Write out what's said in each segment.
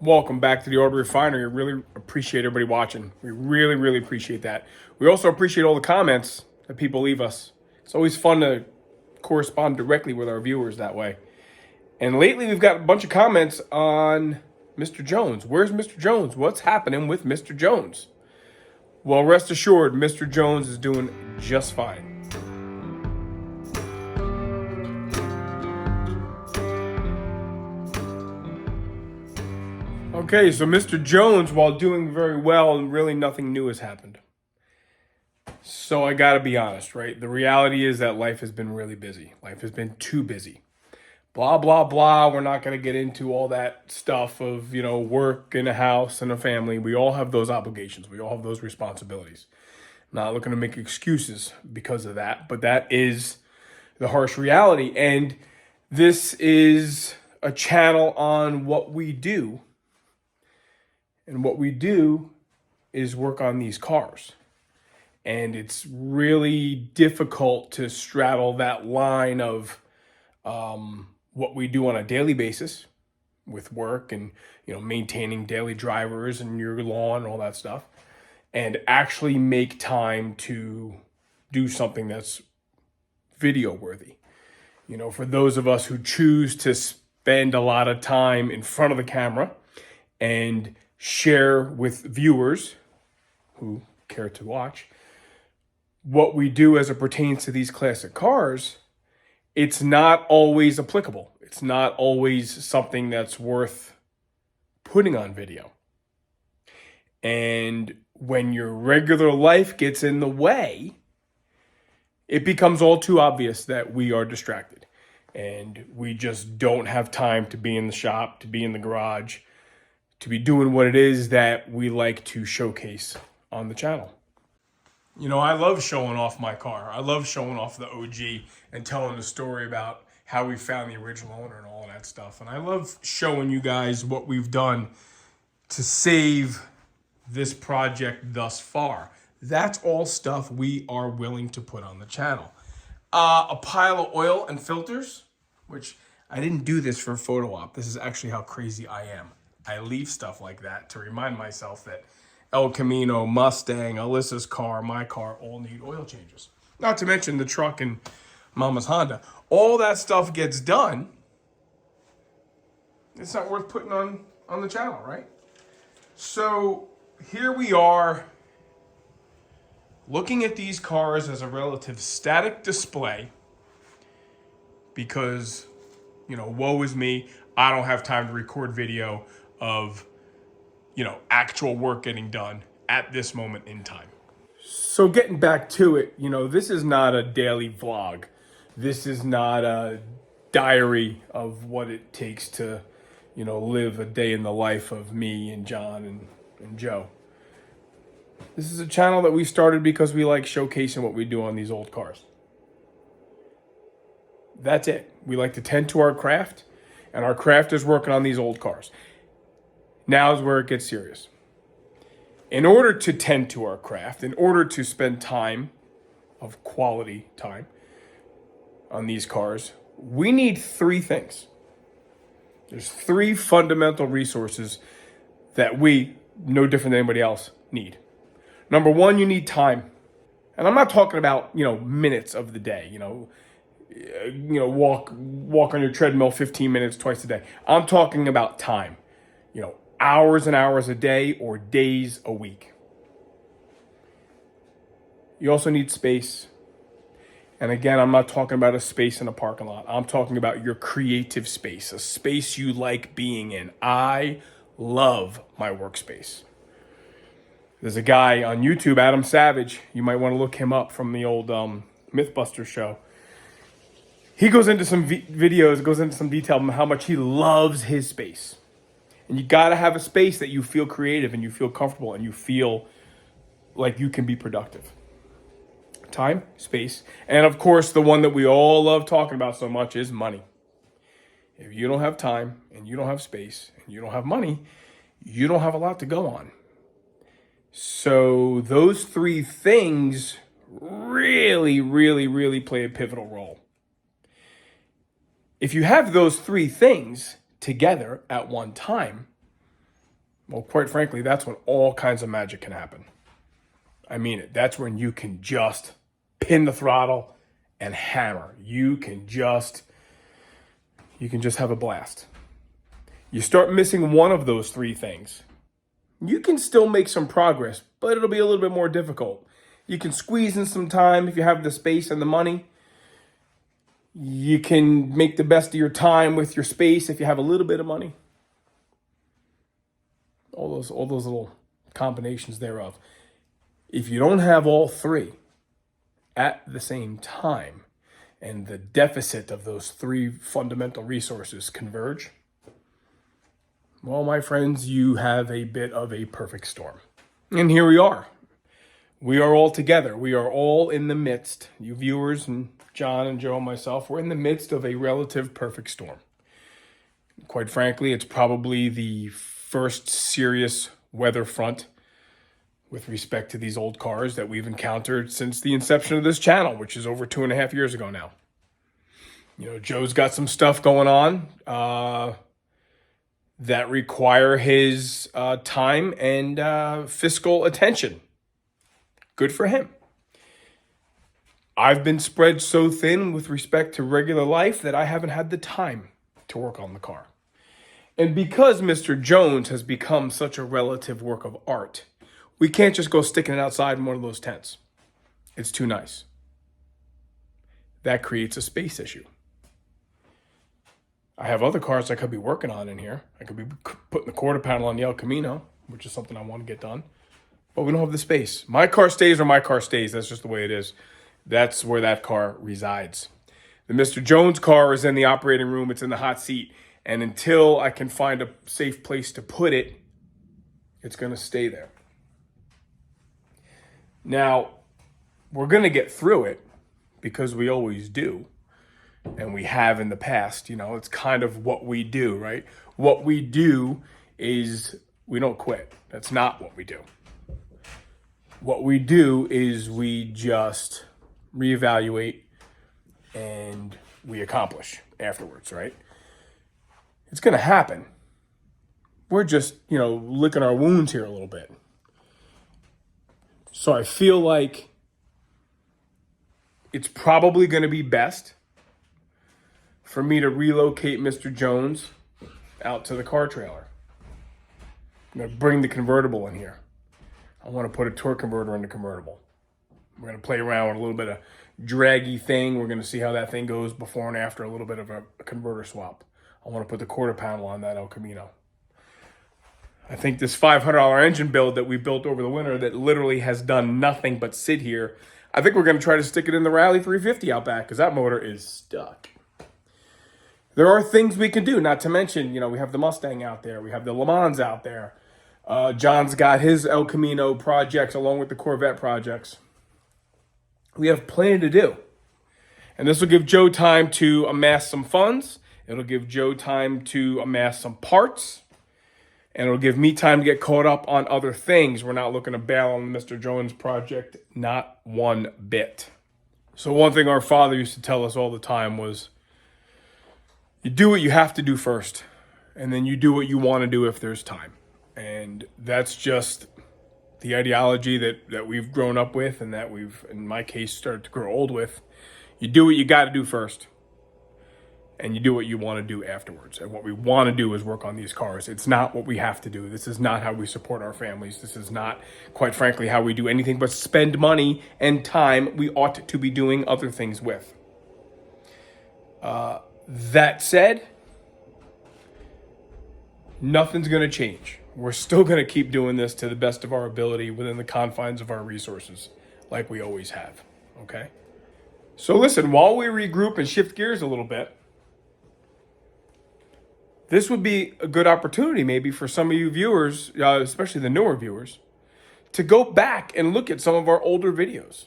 Welcome back to the Auto Refinery. I really appreciate everybody watching. We really appreciate that. We also appreciate all the comments that people leave us. It's always fun to correspond directly with our viewers that way. And lately we've got a bunch of comments on Mr. Jones. Where's Mr. Jones? What's happening with Mr. Jones? Well, rest assured, Mr. Jones is doing just fine. Okay, so Mr. Jones, while doing very well, and really nothing new has happened. So I gotta be honest, right? The reality is that life has been really busy. Life has been too busy. Blah, blah, blah. We're not gonna get into all that stuff of, work and a house and a family. We all have those obligations. We all have those responsibilities. Not looking to make excuses because of that, but that is the harsh reality. And this is a channel on what we do. And what we do is work on these cars. And it's really difficult to straddle that line of what we do on a daily basis with work and, maintaining daily drivers and your lawn and all that stuff, and actually make time to do something that's video worthy. For those of us who choose to spend a lot of time in front of the camera and share with viewers who care to watch what we do as it pertains to these classic cars, it's not always applicable. It's not always something that's worth putting on video. And when your regular life gets in the way, it becomes all too obvious that we are distracted and we just don't have time to be in the shop, to be in the garage, to be doing what it is that we like to showcase on the channel. I love showing off my car. I love showing off the OG and telling the story about how we found the original owner and all of that stuff. And I love showing you guys what we've done to save this project thus far. That's all stuff we are willing to put on the channel. A pile of oil and filters, which I didn't do this for a photo op. This is actually how crazy I am. I leave stuff like that to remind myself that El Camino, Mustang, Alyssa's car, my car, all need oil changes. Not to mention the truck and Mama's Honda. All that stuff gets done. It's not worth putting on the channel, right? So here we are looking at these cars as a relative static display because, woe is me. I don't have time to record video of, actual work getting done at this moment in time. So getting back to it, this is not a daily vlog. This is not a diary of what it takes to, live a day in the life of me and John and Joe. This is a channel that we started because we like showcasing what we do on these old cars. That's it. We like to tend to our craft, and our craft is working on these old cars. Now is where it gets serious. In order to tend to our craft, in order to spend time, of quality time, on these cars, we need three things. There's three fundamental resources that we, no different than anybody else, need. Number one, you need time. And I'm not talking about, minutes of the day, walk on your treadmill 15 minutes twice a day. I'm talking about time, hours and hours a day or days a week. You also need space. And again, I'm not talking about a space in a parking lot. I'm talking about your creative space, a space you like being in. I love my workspace. There's a guy on YouTube, Adam Savage. You might want to look him up from the old Mythbusters show. He goes into some videos, goes into some detail on how much he loves his space. And you got to have a space that you feel creative and you feel comfortable and you feel like you can be productive. Time, space, and of course, the one that we all love talking about so much is money. If you don't have time and you don't have space and you don't have money, you don't have a lot to go on. So those three things really play a pivotal role. If you have those three things together at one time, Well, quite frankly, that's when all kinds of magic can happen. I mean it. That's when you can just pin the throttle and hammer. You can just have a blast. You start missing one of those three things. You can still make some progress, but it'll be a little bit more difficult. You can squeeze in some time if you have the space and the money. You can make the best of your time with your space if you have a little bit of money. All those little combinations thereof. If you don't have all three at the same time, and the deficit of those three fundamental resources converge, well, my friends, you have a bit of a perfect storm. And here we are. We are all together. We are all in the midst, you viewers and John and Joe and myself, we're in the midst of a relative perfect storm. Quite frankly, it's probably the first serious weather front with respect to these old cars that we've encountered since the inception of this channel, which is over 2.5 years ago now. You know, Joe's got some stuff going on that require his time and fiscal attention. Good for him. I've been spread so thin with respect to regular life that I haven't had the time to work on the car. And because Mr. Jones has become such a relative work of art, we can't just go sticking it outside in one of those tents. It's too nice. That creates a space issue. I have other cars I could be working on in here. I could be putting the quarter panel on the El Camino, which is something I want to get done. But we don't have the space. My car stays where my car stays. That's just the way it is. That's where that car resides. The Mr. Jones car is in the operating room. It's in the hot seat. And until I can find a safe place to put it, it's going to stay there. Now, we're going to get through it because we always do. And we have in the past. You know, it's kind of what we do, right? What we do is we don't quit. That's not what we do. What we do is we just reevaluate and we accomplish afterwards, right? It's going to happen. We're just, licking our wounds here a little bit. So I feel like it's probably going to be best for me to relocate Mr. Jones out to the car trailer. I'm going to bring the convertible in here. I want to put a torque converter in the convertible. We're going to play around with a little bit of draggy thing. We're going to see how that thing goes before and after a little bit of a converter swap. I want to put the quarter panel on that El Camino. I think this $500 engine build that we built over the winter that literally has done nothing but sit here, I think we're going to try to stick it in the Rally 350 out back because that motor is stuck. There are things we can do, not to mention, we have the Mustang out there. We have the Le Mans out there. John's got his El Camino projects along with the Corvette projects. We have plenty to do. And this will give Joe time to amass some funds. It'll give Joe time to amass some parts. And it'll give me time to get caught up on other things. We're not looking to bail on the Mr. Jones project, not one bit. So one thing our father used to tell us all the time was, you do what you have to do first. And then you do what you want to do if there's time. And that's just the ideology that we've grown up with and that we've, in my case, started to grow old with. You do what you got to do first. And you do what you want to do afterwards. And what we want to do is work on these cars. It's not what we have to do. This is not how we support our families. This is not, quite frankly, how we do anything but spend money and time we ought to be doing other things with. That said, nothing's going to change. We're still going to keep doing this to the best of our ability within the confines of our resources, like we always have, okay? So listen, while we regroup and shift gears a little bit, this would be a good opportunity maybe for some of you viewers, especially the newer viewers, to go back and look at some of our older videos.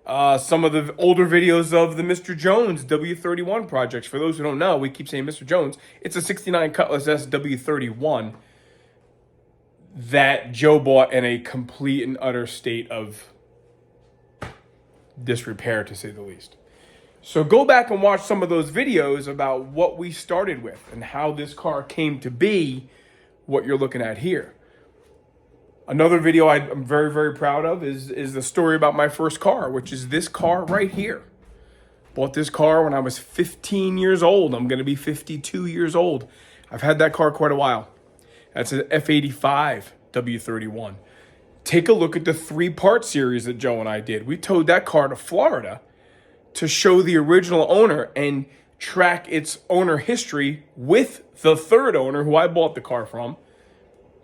Some of the older videos of the Mr. Jones W-31 projects. For those who don't know, we keep saying Mr. Jones. It's a 69 Cutlass S W-31 that Joe bought in a complete and utter state of disrepair, to say the least. So go back and watch some of those videos about what we started with and how this car came to be what you're looking at here. Another video I'm very, very proud of is the story about my first car, which is this car right here. Bought this car when I was 15 years old. I'm going to be 52 years old. I've had that car quite a while. That's an F85 W-31. Take a look at the 3-part series that Joe and I did. We towed that car to Florida to show the original owner and track its owner history with the third owner who I bought the car from.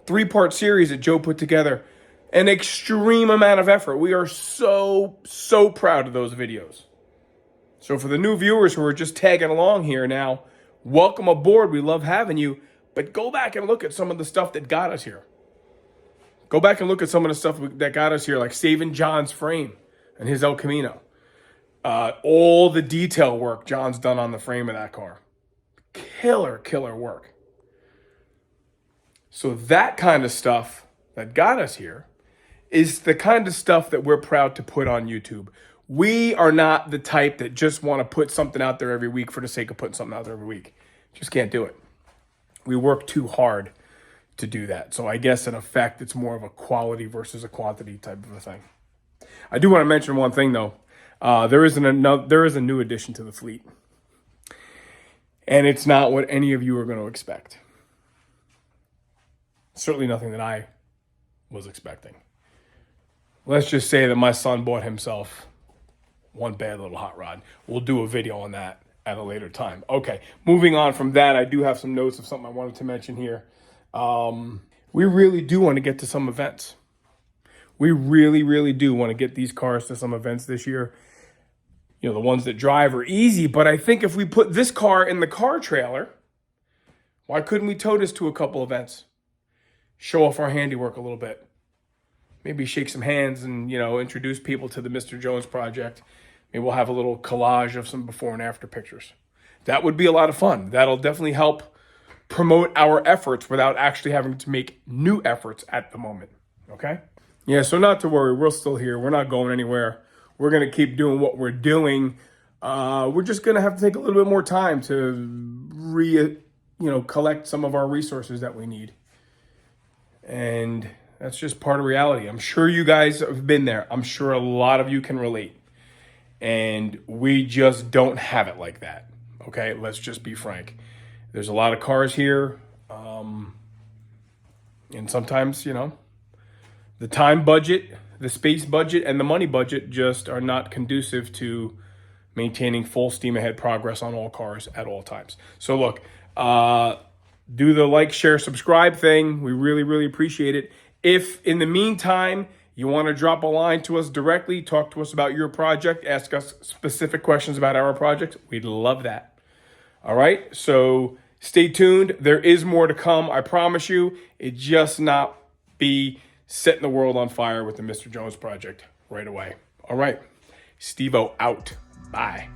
3-part series that Joe put together. An extreme amount of effort. We are so proud of those videos. So for the new viewers who are just tagging along here now, welcome aboard. We love having you. But go back and look at some of the stuff that got us here. Go back and look at some of the stuff that got us here, like saving John's frame and his El Camino. All the detail work John's done on the frame of that car. Killer work. So that kind of stuff that got us here is the kind of stuff that we're proud to put on YouTube. We are not the type that just want to put something out there every week for the sake of putting something out there every week. Just can't do it. We work too hard to do that. So I guess in effect, it's more of a quality versus a quantity type of a thing. I do want to mention one thing though. There is a new addition to the fleet. And it's not what any of you are going to expect. Certainly nothing that I was expecting. Let's just say that my son bought himself one bad little hot rod. We'll do a video on that at a later time. Okay, moving on from that, I do have some notes of something I wanted to mention here. We really do want to get to some events. We really do want to get these cars to some events this year. You know, the ones that drive are easy, but I think if we put this car in the car trailer, why couldn't we tow this to a couple events? Show off our handiwork a little bit. Maybe shake some hands and, introduce people to the Mr. Jones project. Maybe we'll have a little collage of some before and after pictures. That would be a lot of fun. That'll definitely help promote our efforts without actually having to make new efforts at the moment. Okay? Yeah, so not to worry. We're still here. We're not going anywhere. We're going to keep doing what we're doing. We're just going to have to take a little bit more time to collect some of our resources that we need. And that's just part of reality. I'm sure you guys have been there. I'm sure a lot of you can relate. And we just don't have it like that. Okay, let's just be frank. There's a lot of cars here. And sometimes, the time budget, the space budget, and the money budget just are not conducive to maintaining full steam ahead progress on all cars at all times. So look, do the like, share, subscribe thing. We really appreciate it. If in the meantime, you want to drop a line to us directly, talk to us about your project, ask us specific questions about our project, we'd love that. All right, so stay tuned. There is more to come, I promise you. It just not be setting the world on fire with the Mr. Jones project right away. All right, Steve-O out. Bye.